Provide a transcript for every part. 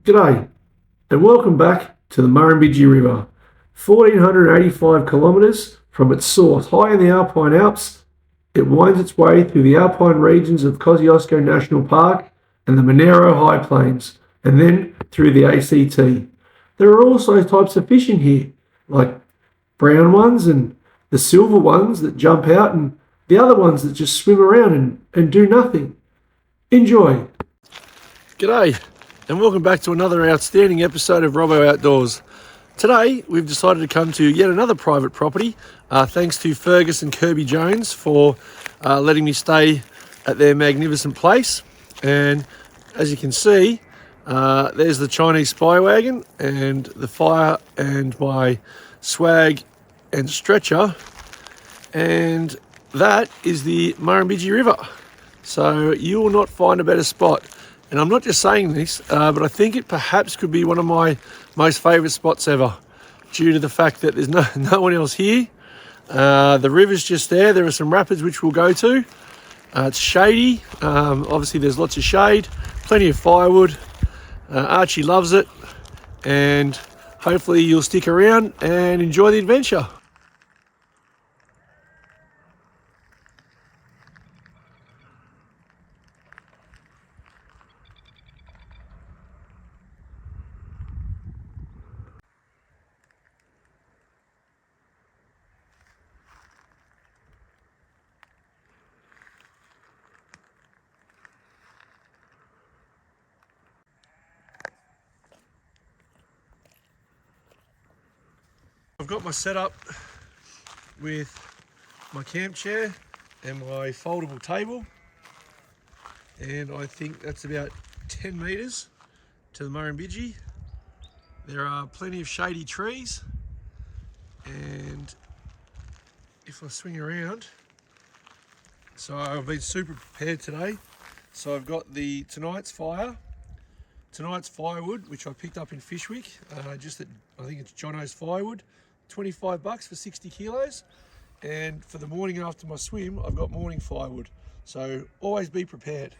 G'day and welcome back to the Murrumbidgee River, 1485 kilometres from its source high in the Alpine Alps. It winds its way through the alpine regions of Kosciuszko National Park and the Monero High Plains, and then through the ACT. There are also types of fish in here, like brown ones and the silver ones that jump out and the other ones that just swim around and do nothing. Enjoy. G'day and welcome back to another outstanding episode of Robbo Outdoors. Today we've decided to come to yet another private property, thanks to Fergus and Kirby Jones for letting me stay at their magnificent place. And as you can see, there's the Chinese spy wagon and the fire and my swag and stretcher, and that is the Murrumbidgee River. So you will not find a better spot. And I'm not just saying this, but I think it perhaps could be one of my most favourite spots ever, due to the fact that there's no one else here. The river's just there. There are some rapids which we'll go to. It's shady. Obviously there's lots of shade, plenty of firewood. Archie loves it, and hopefully you'll stick around and enjoy the adventure. I've got my setup with my camp chair and my foldable table, and I think that's about 10 metres to the Murrumbidgee. There are plenty of shady trees, and if I swing around, so I've been super prepared today. So I've got tonight's firewood, which I picked up in Fishwick, just at, I think it's Jono's Firewood, $25 for 60 kilos. And for the morning after my swim, I've got morning firewood. So always be prepared.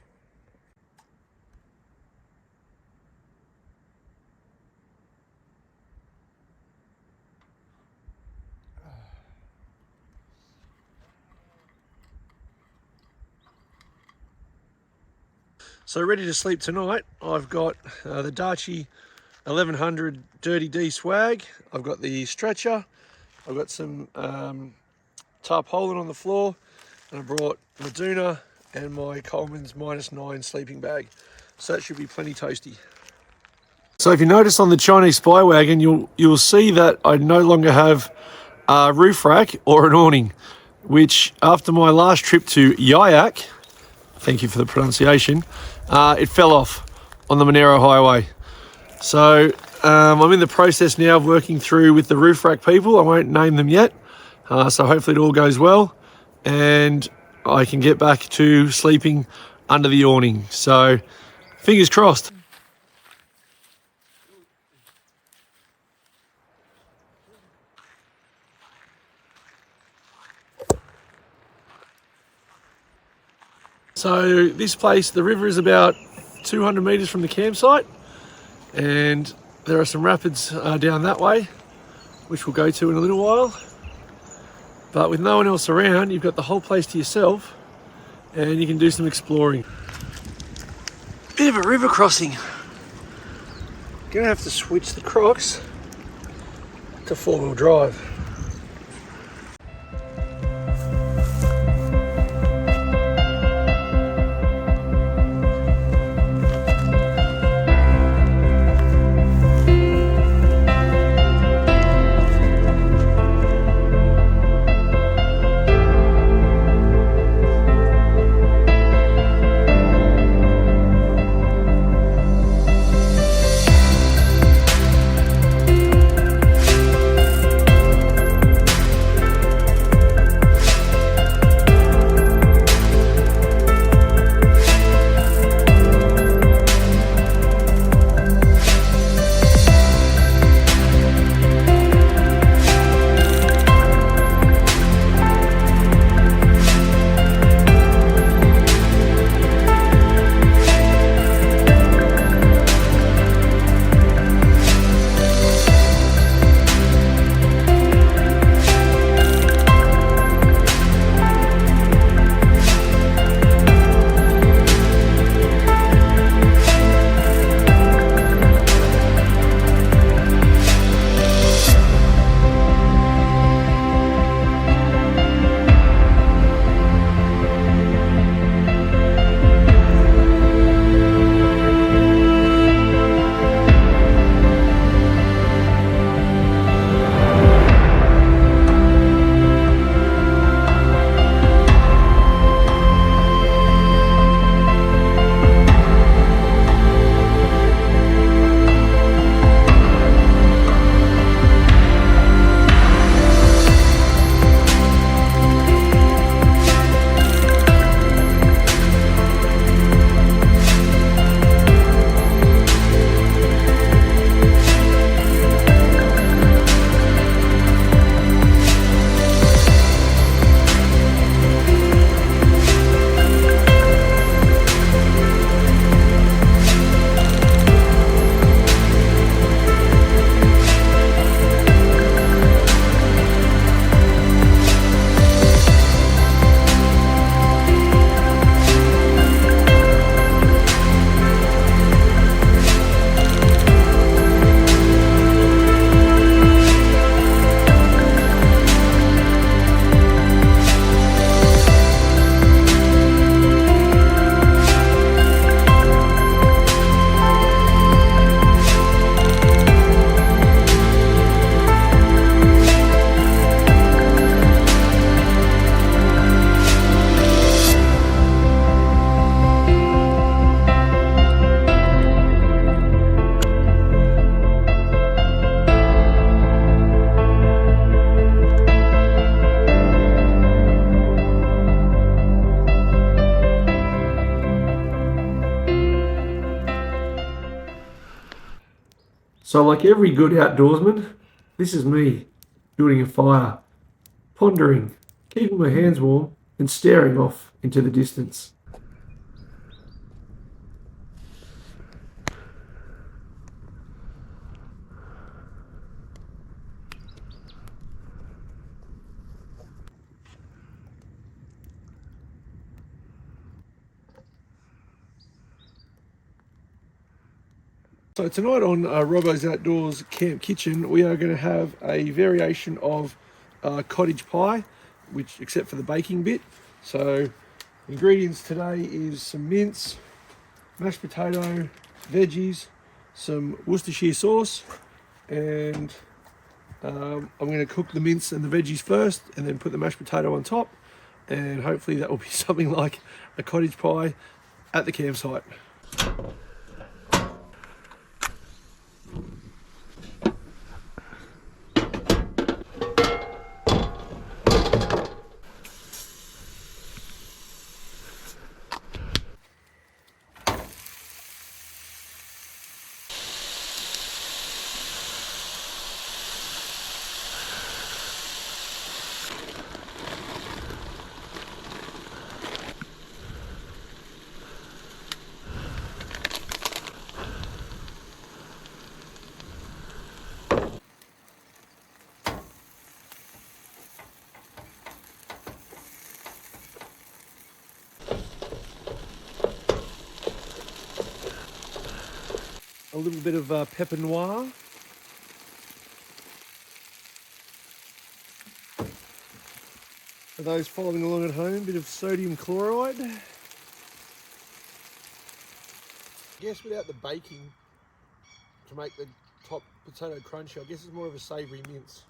So ready to sleep tonight, I've got the Darchie 1100 Dirty D swag. I've got the stretcher. I've got some tarpaulin on the floor, and I brought my doona and my Coleman's -9 sleeping bag. So that should be plenty toasty. So if you notice on the Chinese spy wagon, you'll see that I no longer have a roof rack or an awning, which after my last trip to Yayak, thank you for the pronunciation, it fell off on the Monero Highway. So I'm in the process now of working through with the roof rack people. I won't name them yet. So hopefully it all goes well and I can get back to sleeping under the awning. So fingers crossed. So this place, the river is about 200 metres from the campsite, and there are some rapids down that way, which we'll go to in a little while. But with no one else around, you've got the whole place to yourself and you can do some exploring. Bit of a river crossing. Gonna have to switch the Crocs to 4-wheel drive. So like every good outdoorsman, this is me building a fire, pondering, keeping my hands warm and staring off into the distance. So tonight on Robbo's Outdoors Camp Kitchen, we are going to have a variation of cottage pie, which except for the baking bit. So ingredients today is some mince, mashed potato, veggies, some Worcestershire sauce, and I'm going to cook the mince and the veggies first and then put the mashed potato on top, and hopefully that will be something like a cottage pie at the campsite. A little bit of pepper noir. For those following along at home, a bit of sodium chloride. I guess without the baking to make the top potato crunchy, I guess it's more of a savoury mince.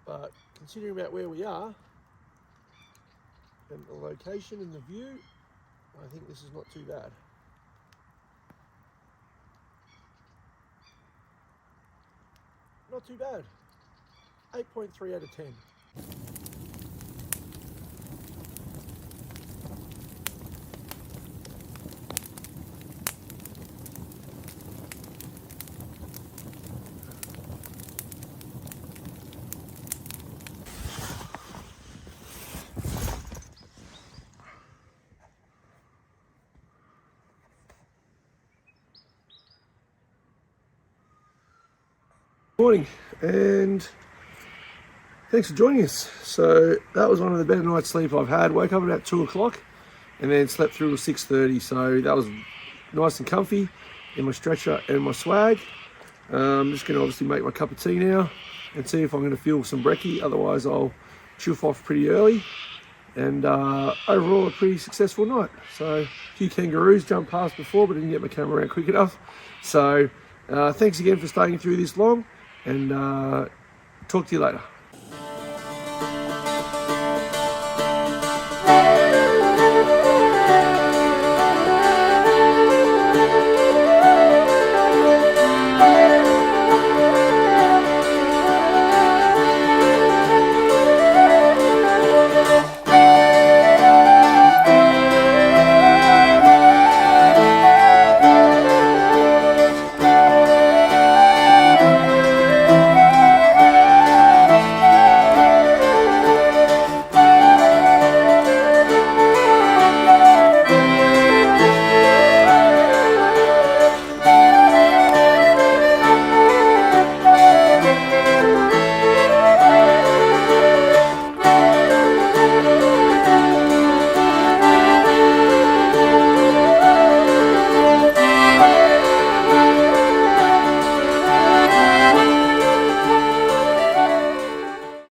But considering about where we are and the location and the view, I think this is not too bad. Not too bad. 8.3 out of 10. Morning, and thanks for joining us. So that was one of the better night's sleep I've had. Woke up about 2 o'clock and then slept through till 6:30. So that was nice and comfy in my stretcher and my swag. I'm just going to obviously make my cup of tea now and see if I'm going to feel some brekkie. Otherwise I'll chuff off pretty early. And overall a pretty successful night. So a few kangaroos jumped past before, but didn't get my camera around quick enough. So thanks again for staying through this long, and talk to you later.